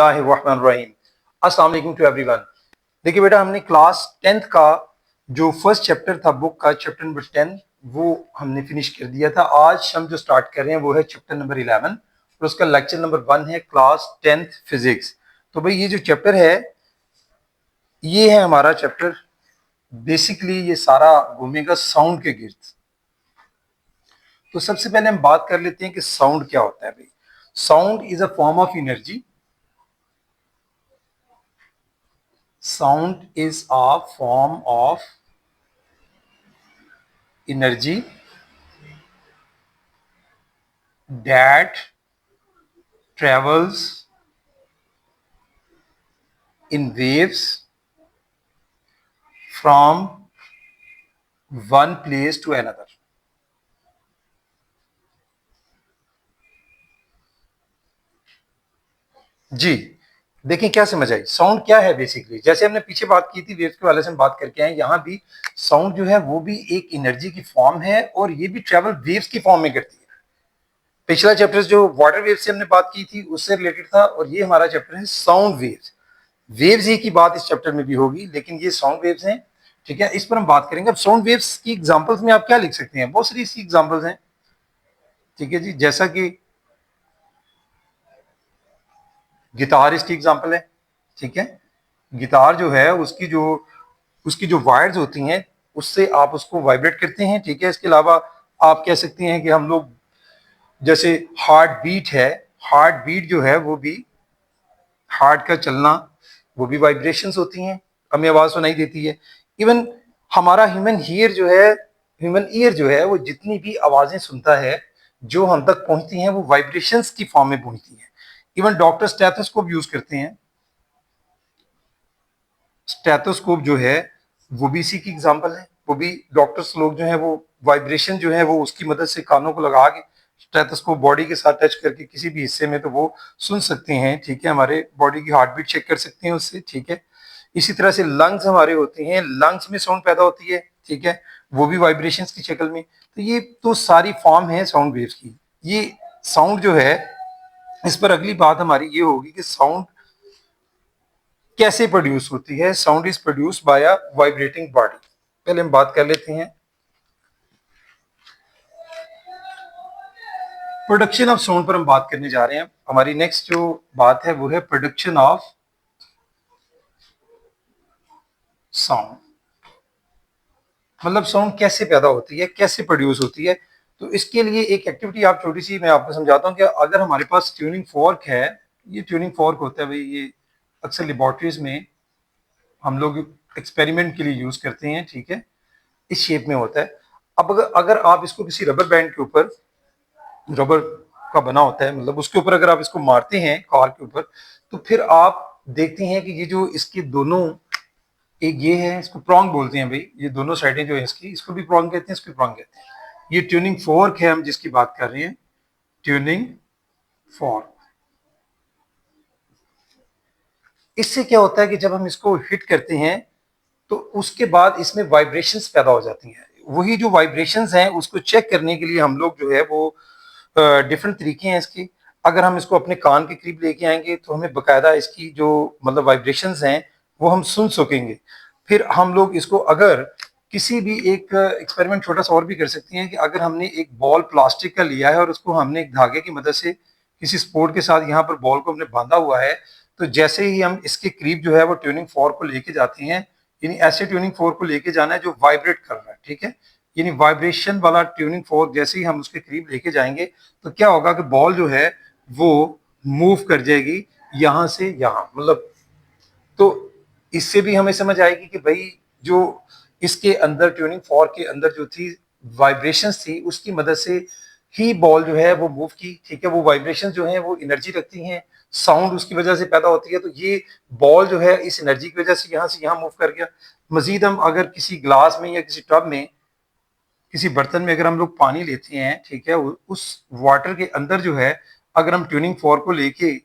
बिस्मिल्लाहिर्रहमानिर्रहीम। अस्सलाम वालेकुम टू एवरीवन। देखिए बेटा, हमने क्लास 10th का जो फर्स्ट चैप्टर था बुक का, चैप्टर नंबर 10, वो हमने फिनिश कर दिया था। आज हम जो स्टार्ट कर रहे हैं वो है चैप्टर नंबर 11 और उसका लेक्चर नंबर 1 है क्लास 10th फिजिक्स। तो भाई ये जो चैप्टर है ये है हमारा चैप्टर। बेसिकली ये सारा घूमेगा साउंड के गिर्द। तो सबसे पहले हम बात कर लेते हैं कि साउंड क्या होता है। भाई sound is a form of energy. Sound is a form of energy that travels in waves from one place to another. जी देखिए क्या समझ आई। साउंड क्या है बेसिकली, जैसे हमने पीछे बात की थी वेव्स के वाले से हम बात करके आए, यहाँ भी साउंड जो है वो भी एक एनर्जी की फॉर्म है और ये भी ट्रेवल वेव्स की फॉर्म में करती है। पिछला चैप्टर जो वाटर वेव से हमने बात की थी उससे रिलेटेड था और ये हमारा चैप्टर है साउंड वेव्स। वेव्स ही की बात इस चैप्टर में भी होगी लेकिन ये साउंड वेव्स हैं, ठीक है। इस पर हम बात करेंगे। अब साउंड वेव्स की एग्जांपल्स में आप क्या लिख सकते हैं, बहुत सारी इसकी एग्जांपल्स हैं, ठीक है जी। जैसा कि गिटार इसकी एग्जांपल है, ठीक है। गिटार जो है उसकी जो वायर्स होती हैं उससे आप उसको वाइब्रेट करते हैं, ठीक है। इसके अलावा आप कह सकते हैं कि हम लोग जैसे हार्ट बीट है, हार्ट बीट जो है वो भी हार्ट का चलना, वो भी वाइब्रेशंस होती हैं, हमें आवाज सुनाई देती है। इवन हमारा ह्यूमन ईयर जो है वो जितनी भी आवाजें सुनता है जो हम तक पहुंचती हैं वो वाइब्रेशंस की फॉर्म में पहुंचती हैं। इवन डॉक्टर स्टेथोस्कोप यूज करते हैं। स्टेथोस्कोप जो है वो भी इसी की एग्जांपल है। वो भी डॉक्टर्स लोग जो है वो वाइब्रेशन जो है वो उसकी मदद से कानों को लगा के स्टेथोस्कोप बॉडी के साथ टच करके किसी भी हिस्से में तो वो सुन सकते हैं, ठीक है। हमारे बॉडी की हार्ट बीट चेक कर सकते हैं उससे, ठीक है। इसी तरह से लंग्स हमारे होते हैं, लंग्स में साउंड पैदा होती है, ठीक है, वो भी वाइब्रेशंस की शक्ल में। तो ये तो सारी फॉर्म है साउंड वेव्स की। ये साउंड जो है इस पर अगली बात हमारी ये होगी कि साउंड कैसे प्रोड्यूस होती है। Sound is produce by a vibrating body. पहले हम बात कर लेते हैं प्रोडक्शन ऑफ साउंड पर। हम बात करने जा रहे हैं। हमारी नेक्स्ट जो बात है वो है प्रोडक्शन ऑफ साउंड। मतलब साउंड कैसे पैदा होती है, कैसे प्रोड्यूस होती है। तो इसके लिए एक एक्टिविटी आप छोटी सी मैं आपको समझाता हूँ कि अगर हमारे पास ट्यूनिंग फोर्क है, ये ट्यूनिंग फोर्क होता है भाई, ये अक्सर लेबोरेटरीज में हम लोग एक्सपेरिमेंट के लिए यूज करते हैं, ठीक है। इस शेप में होता है। अब अगर आप इसको किसी रबर बैंड के ऊपर, रबर का बना होता है, मतलब उसके ऊपर अगर आप इसको मारते हैं कार के ऊपर, तो फिर आप देखते हैं कि ये जो इसके दोनों, एक ये है, इसको प्रॉन्ग बोलते हैं भाई, ये दोनों साइडें जो है इसकी, इसको भी प्रॉन्ग कहते हैं, इसको भी प्रॉन्ग कहते हैं। ये ट्यूनिंग फोर्क है हम जिसकी बात कर रहे हैं, ट्यूनिंग फोर्क। इससे क्या होता है कि जब हम इसको हिट करते हैं तो उसके बाद इसमें वाइब्रेशंस पैदा हो जाती हैं। वही जो वाइब्रेशंस हैं उसको चेक करने के लिए हम लोग जो है वो डिफरेंट तरीके हैं इसके। अगर हम इसको अपने कान के करीब लेके आएंगे तो हमें बकायदा इसकी जो मतलब वाइब्रेशंस हैं वो हम सुन सकेंगे। फिर हम लोग इसको अगर किसी भी एक एक्सपेरिमेंट छोटा सा और भी कर सकते हैं कि अगर हमने एक बॉल प्लास्टिक का लिया है और उसको हमने एक धागे की मदद से किसी स्पोर्ट के साथ यहाँ पर बॉल को हमने बांधा हुआ है, तो जैसे ही हम इसके करीब जो है वो ट्यूनिंग फोर्क को लेके जाते हैं, यानी ऐसे ट्यूनिंग फोर्क को लेके जाना है जो वाइब्रेट कर रहा है, ठीक है। यानी वाइब्रेशन वाला ट्यूनिंग फोर्क जैसे ही हम उसके करीब लेके जाएंगे तो क्या होगा कि बॉल जो है वो मूव कर जाएगी यहाँ से यहाँ, मतलब तो इससे भी हमें समझ आएगी कि भाई जो इसके अंदर ट्यूनिंग फोर्क के अंदर जो थी वाइब्रेशंस थी उसकी मदद से ही बॉल जो है वो मूव की, ठीक है। वो वाइब्रेशन जो है वो एनर्जी रखती हैं, साउंड उसकी वजह से पैदा होती है। तो ये बॉल जो है इस एनर्जी की वजह से यहाँ मूव कर गया। मजीद हम अगर किसी ग्लास में या किसी टब में, किसी बर्तन में अगर हम लोग पानी लेते हैं, ठीक है, उस वाटर के अंदर जो है अगर हम ट्यूनिंग फोर्क को लेके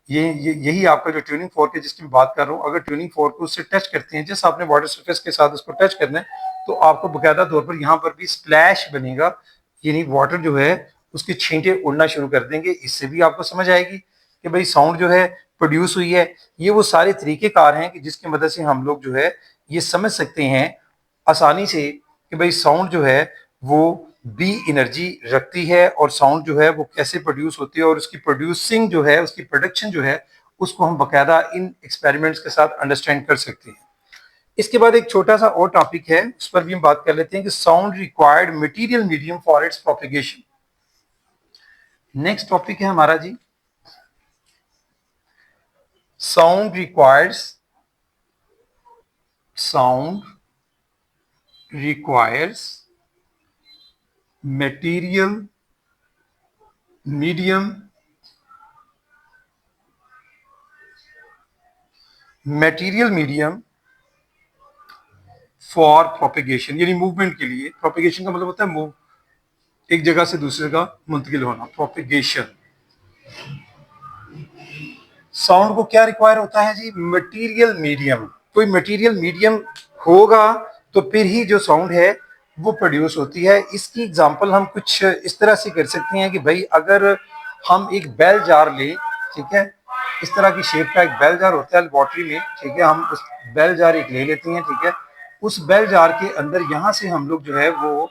यही आपका जो ट्यूनिंग फोर्क है जिसकी मैं बात कर रहा हूँ, अगर ट्यूनिंग फोर्क को उससे टच करते हैं, जैसे आपने वाटर सरफेस के साथ उसको टच करना है, तो आपको बकायदा तौर पर यहाँ पर भी स्प्लैश बनेगा, यानी वाटर जो है उसके छींटे उड़ना शुरू कर देंगे। इससे भी आपको समझ आएगी कि भाई साउंड जो है प्रोड्यूस हुई है। ये वो सारे तरीकेकार हैं कि जिसकी मदद से हम लोग जो है ये समझ सकते हैं आसानी से कि भाई साउंड जो है वो बी एनर्जी रखती है और साउंड जो है वो कैसे प्रोड्यूस होती है और उसकी प्रोड्यूसिंग जो है उसकी प्रोडक्शन जो है उसको हम बकायदा इन एक्सपेरिमेंट्स के साथ अंडरस्टैंड कर सकते हैं। इसके बाद एक छोटा सा और टॉपिक है, उस पर भी हम बात कर लेते हैं कि sound required material medium for its propagation. Next topic है हमारा जी, sound requires material medium for propagation, यानी मूवमेंट के लिए। प्रोपिगेशन का मतलब होता है मूव, एक जगह से दूसरी जगह मुंतकिल होना, प्रोपिगेशन। साउंड को क्या रिक्वायर होता है जी, मटेरियल मीडियम। कोई मटेरियल मीडियम होगा तो फिर ही जो साउंड है वो प्रोड्यूस होती है। इसकी एग्जांपल हम कुछ इस तरह से कर सकते हैं कि भाई अगर हम एक बेल जार लें, ठीक है, इस तरह की शेप का एक बेल जार होता है लेबोरेटरी में, ठीक है, हम उस बेल जार एक ले लेते हैं, ठीक है। उस बेल जार के अंदर यहाँ से हम लोग जो है वो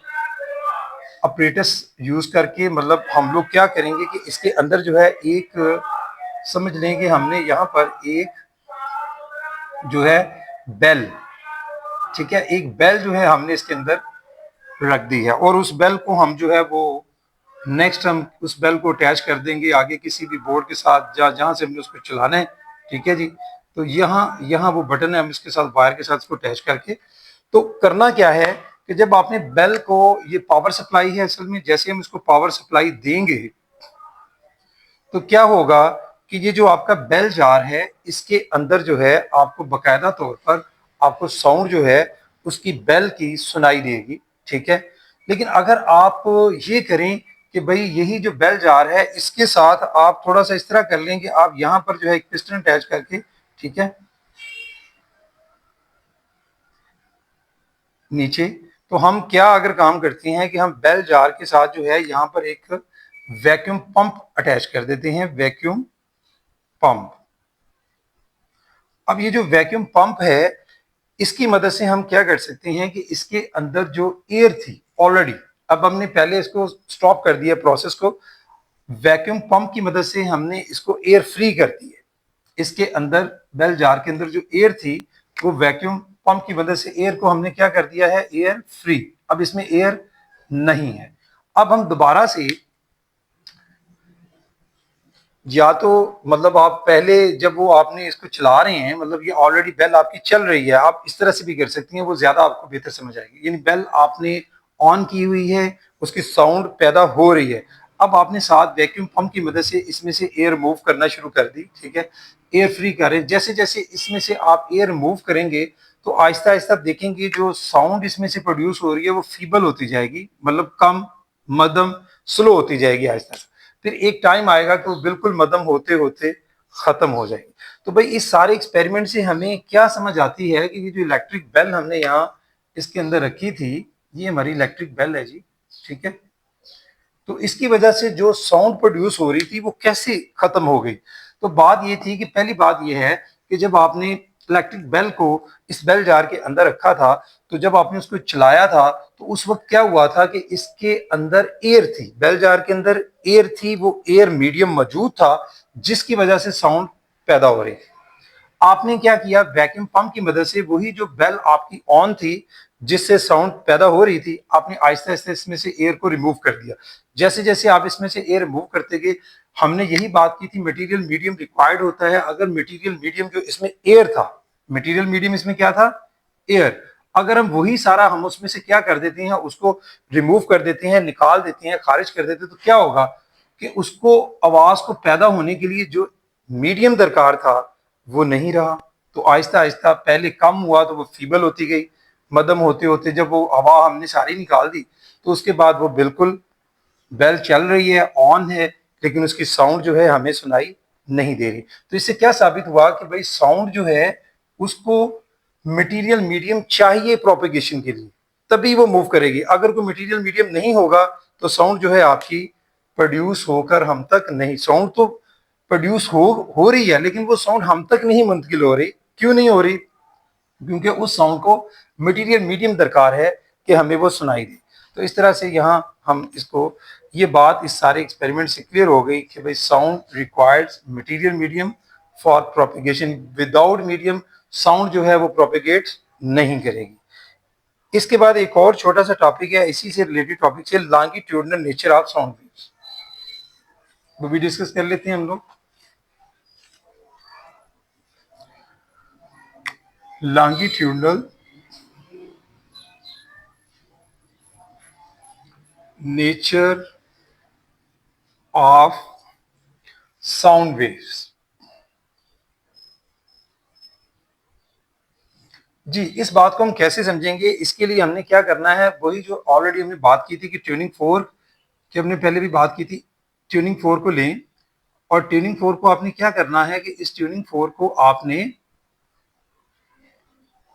अपरेटस यूज करके, मतलब हम लोग क्या करेंगे कि इसके अंदर जो है एक, समझ लें कि हमने यहाँ पर एक जो है बेल, ठीक है, एक बेल जो है हमने इसके अंदर रख दी है और उस बेल को हम जो है वो नेक्स्ट हम उस बेल को अटैच कर देंगे आगे किसी भी बोर्ड के साथ जहां से हमने उसको चलाना है, ठीक है जी। तो यहाँ वो बटन है, हम इसके साथ वायर के साथ इसको अटैच करके, तो करना क्या है कि जब आपने बेल को, ये पावर सप्लाई है असल में, जैसे हम इसको पावर सप्लाई देंगे तो क्या होगा कि ये जो आपका बेल जार है इसके अंदर जो है आपको बकायदा तौर पर आपको साउंड जो है उसकी बेल की सुनाई देगी, ठीक है। लेकिन अगर आप ये करें कि भाई यही जो बेल जार है इसके साथ आप थोड़ा सा इस तरह कर लें कि आप यहाँ पर जो है एक पिस्टन अटैच करके, ठीक है, नीचे, तो हम क्या अगर काम करते हैं कि हम बेल जार के साथ जो है यहाँ पर एक वैक्यूम पंप अटैच कर देते हैं, वैक्यूम पंप। अब ये जो वैक्यूम पंप है इसकी मदद से हम क्या कर सकते हैं कि इसके अंदर जो एयर थी ऑलरेडी, अब हमने पहले इसको स्टॉप कर दिया प्रोसेस को, वैक्यूम पंप की मदद से हमने इसको एयर फ्री कर दी है। इसके अंदर बेल जार के अंदर जो एयर थी वो वैक्यूम पंप की मदद से एयर को हमने क्या कर दिया है, एयर फ्री। अब इसमें एयर नहीं है। अब हम दोबारा से, या तो मतलब आप पहले जब वो आपने इसको चला रहे हैं, मतलब ये ऑलरेडी बेल आपकी चल रही है, आप इस तरह से भी कर सकती हैं, वो ज्यादा आपको बेहतर समझ आएगी। यानी बेल आपने ऑन की हुई है, उसकी साउंड पैदा हो रही है, अब आपने साथ वैक्यूम पंप की मदद से इसमें से एयर मूव करना शुरू कर दी, ठीक है, एयर फ्री करें। जैसे जैसे इसमें से आप एयर मूव करेंगे तो आहिस्ता आहिस्ता देखेंगे जो साउंड इसमें से प्रोड्यूस हो रही है वो फीबल होती जाएगी, मतलब कम, मध्यम, स्लो होती जाएगी आहिस्ता। फिर एक टाइम आएगा कि वो बिल्कुल मदम होते होते खत्म हो जाएगी। तो भाई इस सारे एक्सपेरिमेंट से हमें क्या समझ आती है कि ये जो इलेक्ट्रिक बेल हमने यहाँ इसके अंदर रखी थी, ये हमारी इलेक्ट्रिक बेल है जी, ठीक है। तो इसकी वजह से जो साउंड प्रोड्यूस हो रही थी वो कैसे खत्म हो गई। तो बात ये थी कि पहली बात ये है कि जब आपने इलेक्ट्रिक बेल को इस बेल जार के अंदर रखा था, तो जब आपने उसको चलाया था तो उस वक्त क्या हुआ था कि इसके अंदर एयर थी, बेल जार के अंदर एयर थी, वो एयर मीडियम मौजूद था जिसकी वजह से साउंड पैदा हो रही थी। आपने क्या किया, वैक्यूम पंप की मदद से वही जो बेल आपकी ऑन थी जिससे साउंड पैदा हो रही थी, आपने आहिस्ता आहिस्ता इसमें से एयर को रिमूव कर दिया। जैसे जैसे आप इसमें से एयर रिमूव करते गए, हमने यही बात की थी मटेरियल मीडियम रिक्वायर्ड होता है। अगर मटेरियल मीडियम जो इसमें एयर था, मटेरियल मीडियम इसमें क्या था, एयर, अगर हम वही सारा हम उसमें से क्या कर देते हैं, उसको रिमूव कर देते हैं, निकाल देते हैं, खारिज कर देते हैं, तो क्या होगा कि उसको आवाज को पैदा होने के लिए जो मीडियम दरकार था वो नहीं रहा। तो आहिस्ता आहिस्ता पहले कम हुआ तो वो फीबल होती गई, मदम होते होते जब वो हवा हमने सारी निकाल दी तो उसके बाद वो बिल्कुल बेल चल रही है, ऑन है, लेकिन उसकी साउंड जो है हमें सुनाई नहीं दे रही। तो इससे क्या साबित हुआ कि भाई साउंड जो है उसको मटेरियल मीडियम चाहिए प्रोपेगेशन के लिए, तभी वो मूव करेगी। अगर कोई मटेरियल मीडियम नहीं होगा तो साउंड जो है आपकी प्रोड्यूस होकर हम तक नहीं, साउंड तो प्रोड्यूस हो रही है, लेकिन वो साउंड हम तक नहीं मुंतकिल हो रही। क्यों नहीं हो रही? क्योंकि उस साउंड को मटेरियल मीडियम दरकार है कि हमें वो सुनाई दे। तो इस तरह से यहाँ हम इसको, ये बात इस सारे एक्सपेरिमेंट से क्लियर हो गई कि भाई sound requires material medium for propagation. Without medium sound जो है वो प्रोपिगेट नहीं करेगी। इसके बाद एक और छोटा सा टॉपिक है इसी से रिलेटेड टॉपिक से, longitudinal nature of sound waves, वो भी डिस्कस कर लेते हैं हम लोग। Longitudinal nature of sound waves. जी, इस बात को हम कैसे समझेंगे, इसके लिए हमने क्या करना है, वही जो ऑलरेडी हमने बात की थी कि ट्यूनिंग फोर्क की हमने पहले भी बात की थी। ट्यूनिंग फोर्क को लें और ट्यूनिंग फोर्क को आपने क्या करना है कि इस ट्यूनिंग फोर्क को आपने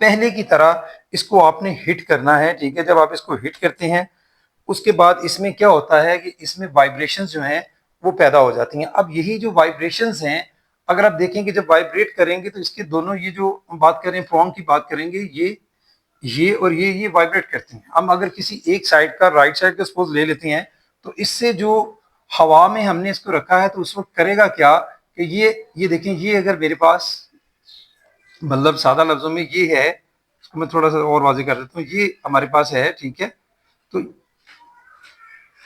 पहले की तरह इसको आपने हिट करना है। ठीक है, जब आप इसको हिट करते हैं उसके बाद इसमें क्या होता है कि इसमें वाइब्रेशंस जो हैं वो पैदा हो जाती हैं। अब यही जो वाइब्रेशंस हैं, अगर आप देखेंगे जब वाइब्रेट करेंगे तो इसके दोनों, ये जो हम बात करें प्रोंग की बात करेंगे, ये और ये वाइब्रेट करते हैं। हम अगर किसी एक साइड का, राइट साइड का सपोज ले लेते हैं, तो इससे जो हवा में हमने इसको रखा है तो उस वक्त करेगा क्या कि ये देखें, ये अगर मेरे पास, मतलब सादा लफ्जों में ये है, इसको मैं थोड़ा सा और वाज़ेह कर देता हूँ, ये हमारे पास है। ठीक है, तो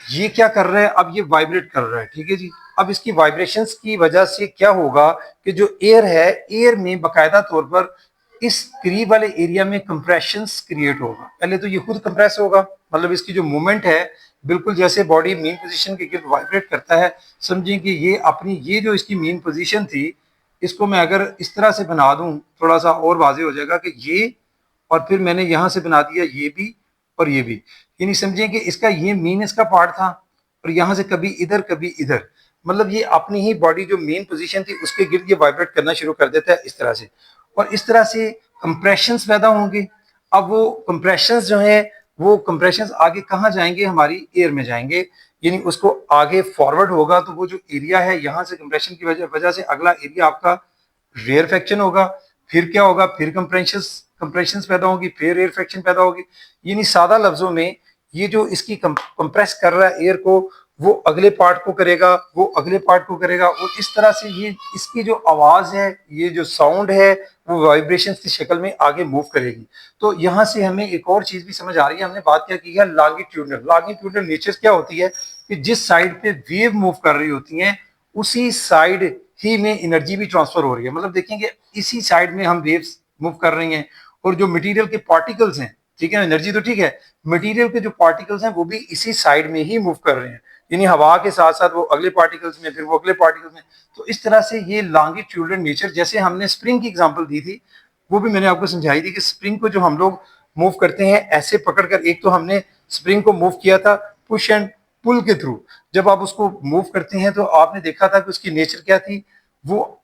ये क्या कर रहा है, अब ये वाइब्रेट कर रहा है। ठीक है जी, अब इसकी वाइब्रेशंस की वजह से क्या होगा कि जो एयर है, एयर में बाकायदा तौर पर इस करीब वाले एरिया में कंप्रेशंस क्रिएट होगा। पहले तो ये खुद कंप्रेस होगा, मतलब इसकी जो मूवमेंट है बिल्कुल जैसे बॉडी मीन पोजीशन के गिर्द वाइब्रेट करता है। समझें कि ये अपनी, ये जो इसकी मीन पोजीशन थी, इसको मैं अगर इस तरह से बना दूं, थोड़ा सा और वाज़ेह हो जाएगा कि ये, और फिर मैंने यहां से बना दिया ये भी और ये भी, यानी समझें कि इसका ये मीन इसका पार्ट था और यहां से कभी इधर, मतलब ये अपनी ही बॉडी जो मेन पोजीशन थी उसके गिर्द ये वाइब्रेट करना शुरू कर देता है इस तरह से, और इस तरह से कंप्रेशंस पैदा होंगे। अब वो कंप्रेशंस जो है, वो कंप्रेशंस आगे कहाँ जाएंगे, हमारी एयर में जाएंगे, यानी उसको आगे फॉरवर्ड होगा। तो वो जो एरिया है यहाँ से कंप्रेशन की वजह से अगला एरिया आपका रेयर फ्रैक्शन होगा। फिर क्या होगा, फिर कंप्रेशंस पैदा होगी, फिर रेयर फ्रैक्शन पैदा होगी। यानी सादा लफ्जों में ये जो इसकी कंप्रेस कर रहा है एयर को, वो अगले पार्ट को करेगा, वो अगले पार्ट को करेगा, और इस तरह से ये इसकी जो आवाज है, ये जो साउंड है, वो वाइब्रेशन की शक्ल में आगे मूव करेगी। तो यहाँ से हमें एक और चीज भी समझ आ रही है। हमने बात क्या की है, लॉन्गिट्यूडनल नेचर क्या होती है कि जिस साइड पे वेव मूव कर रही होती है उसी साइड ही में एनर्जी भी ट्रांसफर हो रही है। मतलब देखेंगे इसी साइड में हम वेव्स मूव कर रही हैं, और जो मटेरियल के पार्टिकल्स हैं, ठीक है, एनर्जी तो ठीक है, मटेरियल के जो पार्टिकल्स हैं वो भी इसी साइड में ही मूव कर रहे हैं, यानी हवा के साथ साथ वो अगले पार्टिकल्स में, फिर वो अगले पार्टिकल्स में। तो इस तरह से ये लॉन्गिट्यूडनल नेचर, जैसे हमने स्प्रिंग की एग्जांपल दी थी, वो भी मैंने आपको समझाई थी कि स्प्रिंग को जो हम लोग मूव करते हैं ऐसे पकड़कर, एक तो हमने स्प्रिंग को मूव किया था पुश एंड पुल के थ्रू। जब आप उसको मूव करते हैं तो आपने देखा था कि उसकी नेचर क्या थी, वो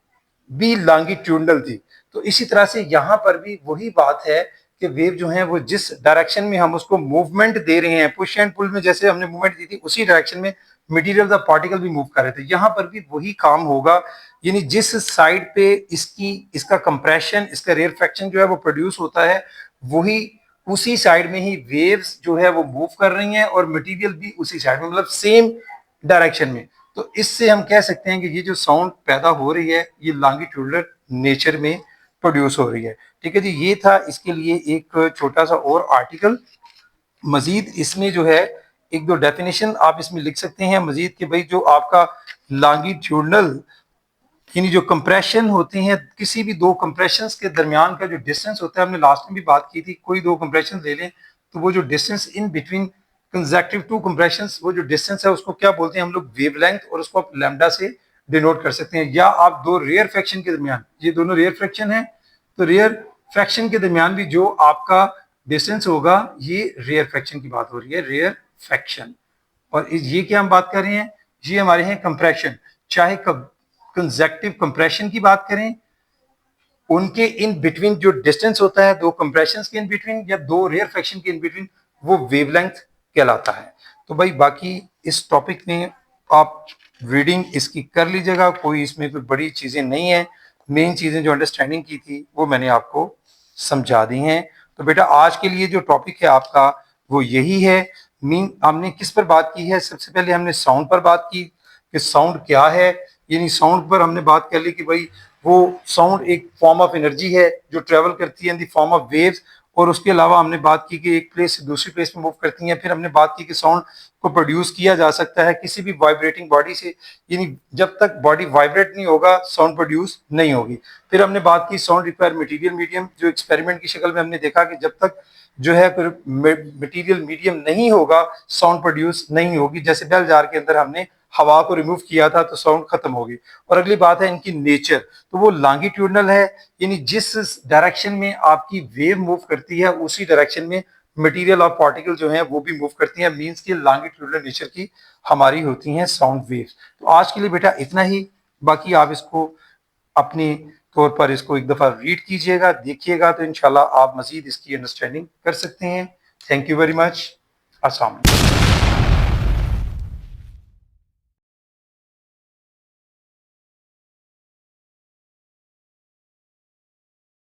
भी लॉन्गिट्यूडनल थी। तो इसी तरह से यहाँ पर भी वही बात है कि वेव जो है वो जिस डायरेक्शन में हम उसको मूवमेंट दे रहे हैं, पुश एंड पुल में जैसे हमने मूवमेंट दी थी, उसी डायरेक्शन में मटेरियल का पार्टिकल भी मूव कर रहे थे। यहाँ पर भी वही काम होगा, यानी जिस साइड पे इसका कंप्रेशन, इसका रेयर फ्रैक्शन जो है वो प्रोड्यूस होता है, वही उसी साइड में ही वेव्स जो है वो मूव कर रही हैं, और मटेरियल भी उसी साइड में, मतलब सेम डायरेक्शन में। तो इससे हम कह सकते हैं कि ये जो साउंड पैदा हो रही है ये लॉन्गिट्यूडनल नेचर में प्रोड्यूस हो रही है। ठीक है जी, ये था इसके लिए एक छोटा सा और आर्टिकल। मजीद इसमें जो है एक दो डेफिनेशन आप इसमें लिख सकते हैं मजीद, कि भाई जो आपका लॉन्गिट्यूडनल, यानी जो कंप्रेशन होते हैं, किसी भी दो कंप्रेशंस के दरमियान का जो डिस्टेंस होता है, हमने लास्ट में भी बात की थी, कोई दो कंप्रेशन ले लें तो वो जो distance in between consecutive two compressions, वो जो डिस्टेंस है उसको क्या बोलते हैं हम लोग, वेवलेंथ, और उसको आप लैम्डा से डिनोट कर सकते हैं। या आप दो रेयर फ्रैक्शन के दरमियान, ये दोनों रेयर फ्रैक्शन है, तो रेयर फ्रैक्शन के दरमियान भी जो आपका डिस्टेंस होगा, ये रेयर फ्रैक्शन की बात हो रही है, रेयर फ्रैक्शन। और ये क्या हम बात कर रहे हैं, ये हमारे हैं कंप्रेशन। चाहे कंसेक्टिव कंप्रेशन की बात करें, उनके इन बिटवीन जो डिस्टेंस होता है दो कंप्रेशंस के इन बिटवीन, या दो रेयर फ्रैक्शन के इन बिटवीन, वो वेवलेंथ कहलाता है। तो भाई बाकी इस टॉपिक में आप रीडिंग इसकी कर लीजिएगा, कोई इसमें कोई बड़ी चीज़ें नहीं है। मेन चीज़ें जो अंडरस्टैंडिंग की थी वो मैंने आपको समझा दी हैं। तो बेटा आज के लिए जो टॉपिक है आपका वो यही है। मीन हमने किस पर बात की है? सबसे पहले हमने साउंड पर बात की कि साउंड क्या है, यानी साउंड पर हमने बात कर ली कि भाई वो साउंड एक फॉर्म ऑफ एनर्जी है जो ट्रेवल करती है in the form of waves, और उसके अलावा हमने बात की कि एक प्लेस से दूसरी प्लेस में मूव करती हैं। फिर हमने बात की कि साउंड को प्रोड्यूस किया जा सकता है किसी भी वाइब्रेटिंग बॉडी से, यानी जब तक बॉडी वाइब्रेट नहीं होगा साउंड प्रोड्यूस नहीं होगी। फिर हमने बात की साउंड रिक्वायर मटेरियल मीडियम, जो एक्सपेरिमेंट की शक्ल में हमने देखा कि जब तक जो है फिर मटेरियल मीडियम नहीं होगा साउंड प्रोड्यूस नहीं होगी। जैसे बेल जार के अंदर हमने हवा को रिमूव किया था तो साउंड खत्म होगी। और अगली बात है इनकी नेचर, तो वो लॉन्गिट्यूडनल है, यानी जिस डायरेक्शन में आपकी वेव मूव करती है उसी डायरेक्शन में मटेरियल और पार्टिकल जो है वो भी मूव करती हैं। मींस की लॉन्गिट्यूडनल नेचर की हमारी होती हैं साउंड वेव्स। तो आज के लिए बेटा इतना ही, बाकी आप इसको अपने तौर पर इसको एक दफा रीड कीजिएगा, देखिएगा, तो इंशाल्लाह आप मजीद इसकी अंडरस्टैंडिंग कर सकते हैं। Thank you very much. अस्सलाम वालेकुम।